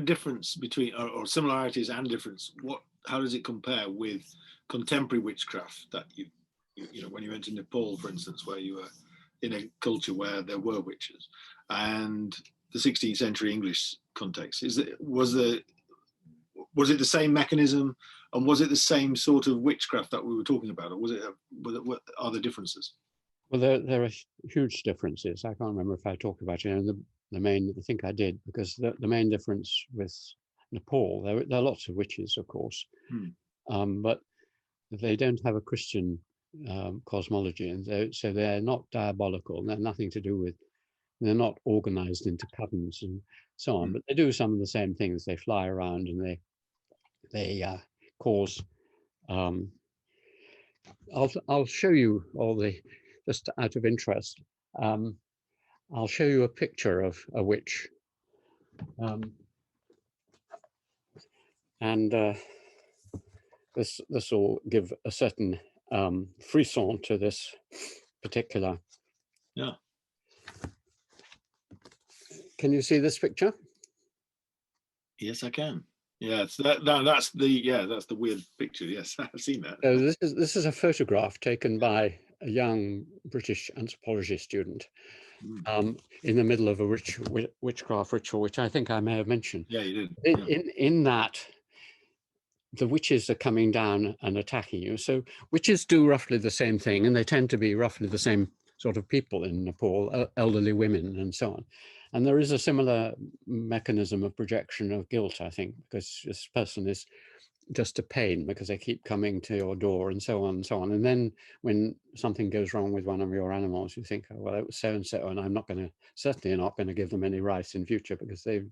difference between, or similarities and difference? How does it compare with contemporary witchcraft that you know, when you went to Nepal, for instance, where you were in a culture where there were witches, and the 16th century English context? Was it the same mechanism, and was it the same sort of witchcraft that we were talking about, or what are the differences? Well, there are huge differences. I can't remember if I talked about it. And the main, I think I did, because the main difference with Nepal, there are lots of witches, of course, but they don't have a Christian cosmology, and so they're not diabolical. They're nothing to do with. They're not organized into covens and so on, but they do some of the same things. They fly around and they cause. I'll show you all the, just out of interest. I'll show you a picture of a witch, and this will give a certain frisson to this particular. Yeah. Can you see this picture? Yes, I can. Yeah, that's the weird picture. Yes, I've seen that. So this is a photograph taken by a young British anthropology student in the middle of a witchcraft ritual, which I think I may have mentioned. Yeah, you did. In that, the witches are coming down and attacking you. So witches do roughly the same thing, and they tend to be roughly the same sort of people in Nepal, elderly women and so on. And there is a similar mechanism of projection of guilt, I think, because this person is just a pain because they keep coming to your door and so on and so on. And then when something goes wrong with one of your animals, you think, oh, well, it was so-and-so, and I'm certainly not going to give them any rice in future because they've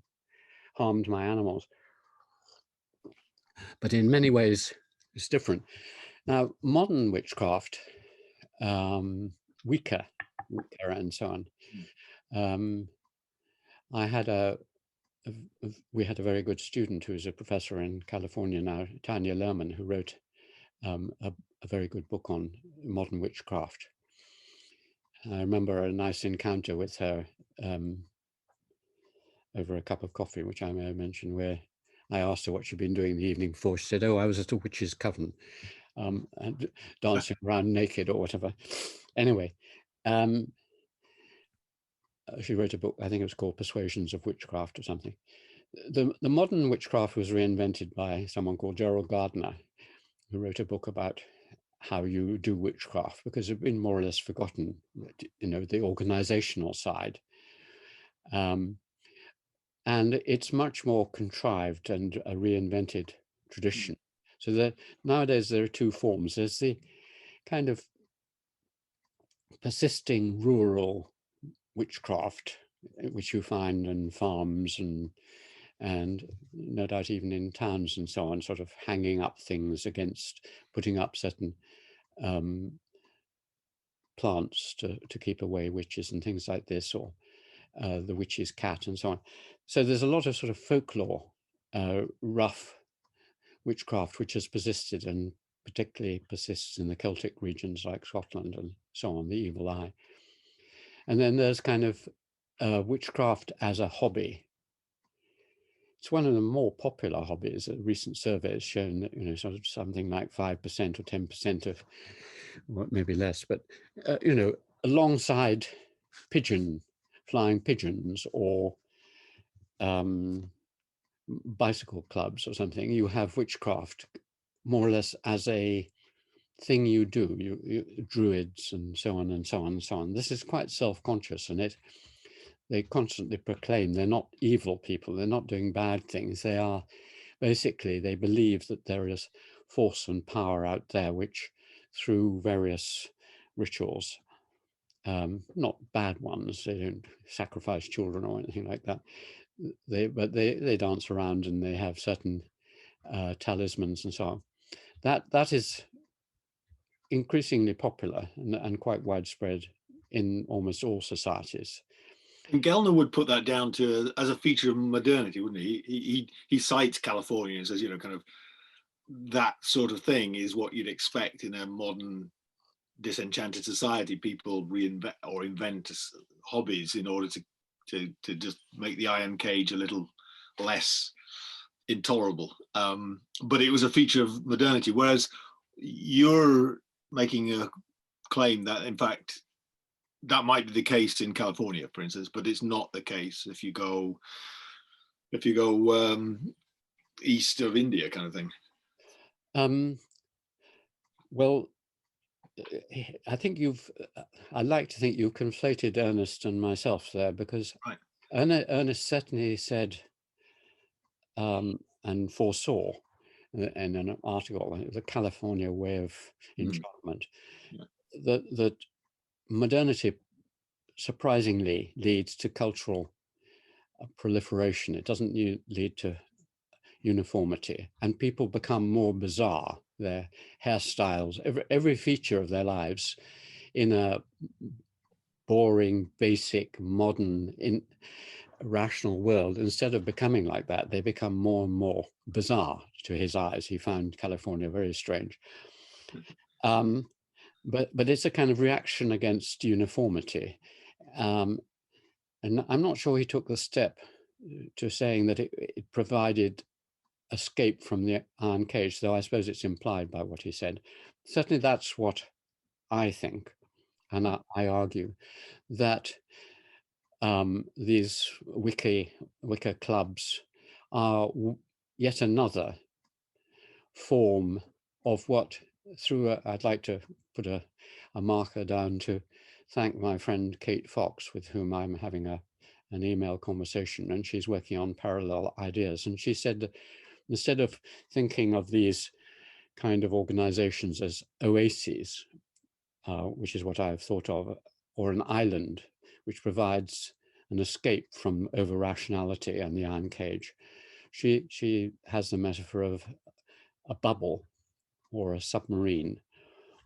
harmed my animals. But in many ways, it's different. Now, modern witchcraft, Wicca and so on. We had a very good student who's a professor in California now, Tanya Lerman, who wrote a very good book on modern witchcraft. I remember a nice encounter with her over a cup of coffee, which I may have mentioned, where I asked her what she'd been doing the evening before. She said, oh, I was at a witch's coven, and dancing around naked or whatever. Anyway, she wrote a book, I think it was called Persuasions of Witchcraft or something. The modern witchcraft was reinvented by someone called Gerald Gardner, who wrote a book about how you do witchcraft, because it's been more or less forgotten, you know, the organizational side. And it's much more contrived and a reinvented tradition. So nowadays there are two forms. There's the kind of persisting rural witchcraft, which you find in farms and no doubt even in towns and so on, sort of hanging up things against, putting up certain plants to keep away witches and things like this, or the witch's cat and so on. So there's a lot of sort of folklore, rough witchcraft, which has persisted and particularly persists in the Celtic regions like Scotland and so on, the evil eye. And then there's kind of witchcraft as a hobby. It's one of the more popular hobbies. A recent survey has shown that, you know, sort of something like 5% or 10% of, well, maybe less, but, you know, alongside flying pigeons or bicycle clubs or something, you have witchcraft more or less as a thing you do, you druids and so on and so on and so on. This is quite self-conscious, and they constantly proclaim they're not evil people, they're not doing bad things. They are basically, they believe that there is force and power out there which through various rituals, not bad ones, they don't sacrifice children or anything like that, but they dance around and they have certain talismans and so on. That is increasingly popular and quite widespread in almost all societies. And Gellner would put that down to as a feature of modernity, wouldn't he? He cites California and says, you know, kind of that sort of thing is what you'd expect in a modern disenchanted society. People reinvent or invent hobbies in order to just make the iron cage a little less intolerable. But it was a feature of modernity. Whereas you're making a claim that, in fact, that might be the case in California, for instance, but it's not the case if you go east of India, kind of thing. Well, I think I'd like to think you conflated Ernest and myself there, because Right. Ernest certainly said and foresaw in an article, the California way of enchantment, that modernity surprisingly leads to cultural proliferation. It doesn't lead to uniformity, and people become more bizarre. Their hairstyles, every feature of their lives, in a boring, basic, modern, rational world, instead of becoming like that, they become more and more bizarre to his eyes. He found California very strange. But it's a kind of reaction against uniformity. And I'm not sure he took the step to saying that it provided escape from the iron cage, though I suppose it's implied by what he said. Certainly that's what I think. And I argue that these Wicca clubs are yet another form of what, I'd like to put a marker down to thank my friend Kate Fox, with whom I'm having an email conversation, and she's working on parallel ideas. And she said that instead of thinking of these kind of organizations as oases, which is what I've thought of, or an island which provides an escape from over rationality and the iron cage, she has the metaphor of a bubble or a submarine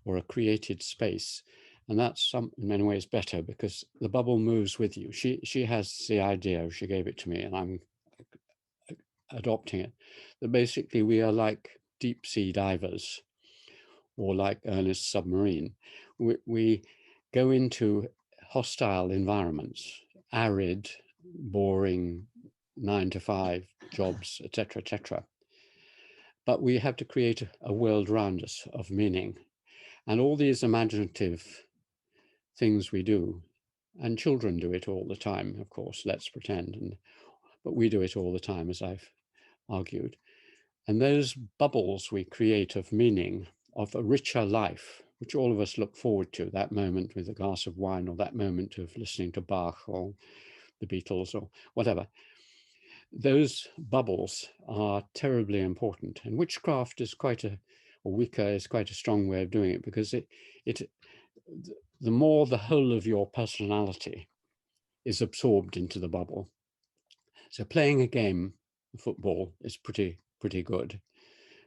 or a created space. And that's in many ways better, because the bubble moves with you. She has the idea, she gave it to me, and I'm adopting it, that basically we are like deep sea divers, or like Ernest's submarine. We go into hostile environments, arid, boring, 9-to-5 jobs, etc., etc. But we have to create a world around us of meaning. And all these imaginative things we do, and children do it all the time, of course, let's pretend, but we do it all the time, as I've argued. And those bubbles we create of meaning, of a richer life, which all of us look forward to, that moment with a glass of wine, or that moment of listening to Bach or the Beatles or whatever, those bubbles are terribly important. And witchcraft is or Wicca is quite a strong way of doing it, because the more the whole of your personality is absorbed into the bubble. So playing a game, football, is pretty good,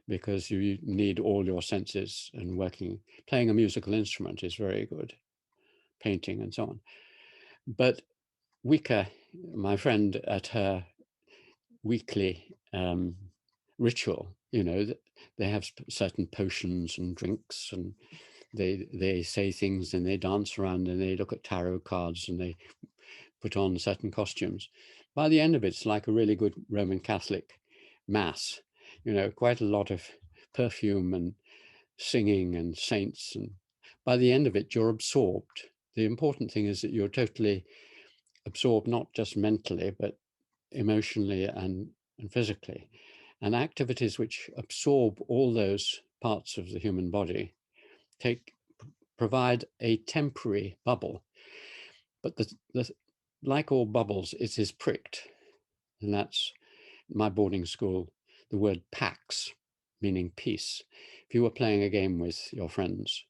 because you need all your senses and working. Playing a musical instrument is very good, painting and so on. But Wicca, my friend, at her weekly ritual, they have certain potions and drinks, and they say things, and they dance around, and they look at tarot cards, and they put on certain costumes. By the end of it, it's like a really good Roman Catholic mass, quite a lot of perfume and singing and saints. And by the end of it, you're absorbed. The important thing is that you're totally absorbed, not just mentally, but emotionally and physically. And activities which absorb all those parts of the human body provide a temporary bubble. But like all bubbles, it is pricked. And that's my boarding school, the word pax, meaning peace. If you were playing a game with your friends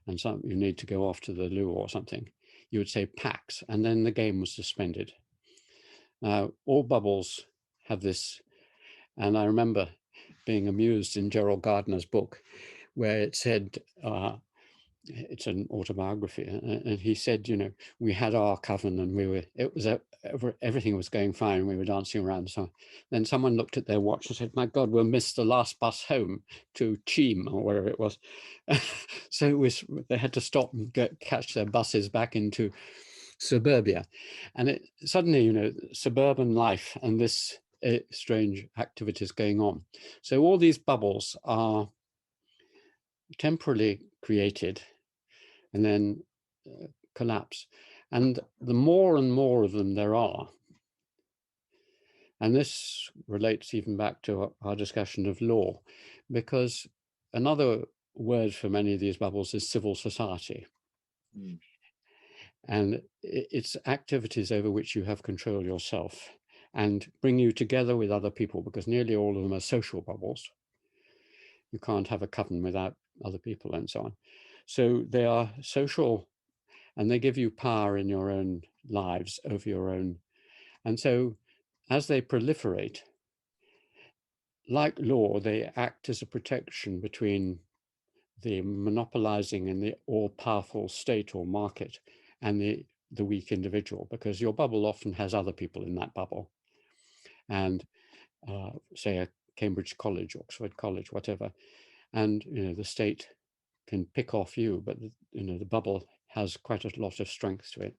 and you need to go off to the loo or something, you would say pax, and then the game was suspended. Now, all bubbles have this, and I remember being amused in Gerald Gardner's book, where it said, it's an autobiography, and he said, we had our coven, and everything was going fine. We were dancing around. So then someone looked at their watch and said, "My God, we'll miss the last bus home to Cheam," or wherever it was. So they had to stop and catch their buses back into suburbia. And suddenly, suburban life and this strange activities going on. So all these bubbles are temporarily created and then collapse. And the more and more of them there are, and this relates even back to our discussion of law, because another word for many of these bubbles is civil society. Mm. And it's activities over which you have control yourself and bring you together with other people, because nearly all of them are social bubbles. You can't have a coven without other people and so on. So they are social, and they give you power in your own lives over your own. And so as they proliferate, like law, they act as a protection between the monopolizing and the all-powerful state or market and the weak individual, because your bubble often has other people in that bubble. And say a Cambridge College, Oxford College, whatever, and the state can pick off you, but the bubble has quite a lot of strength to it.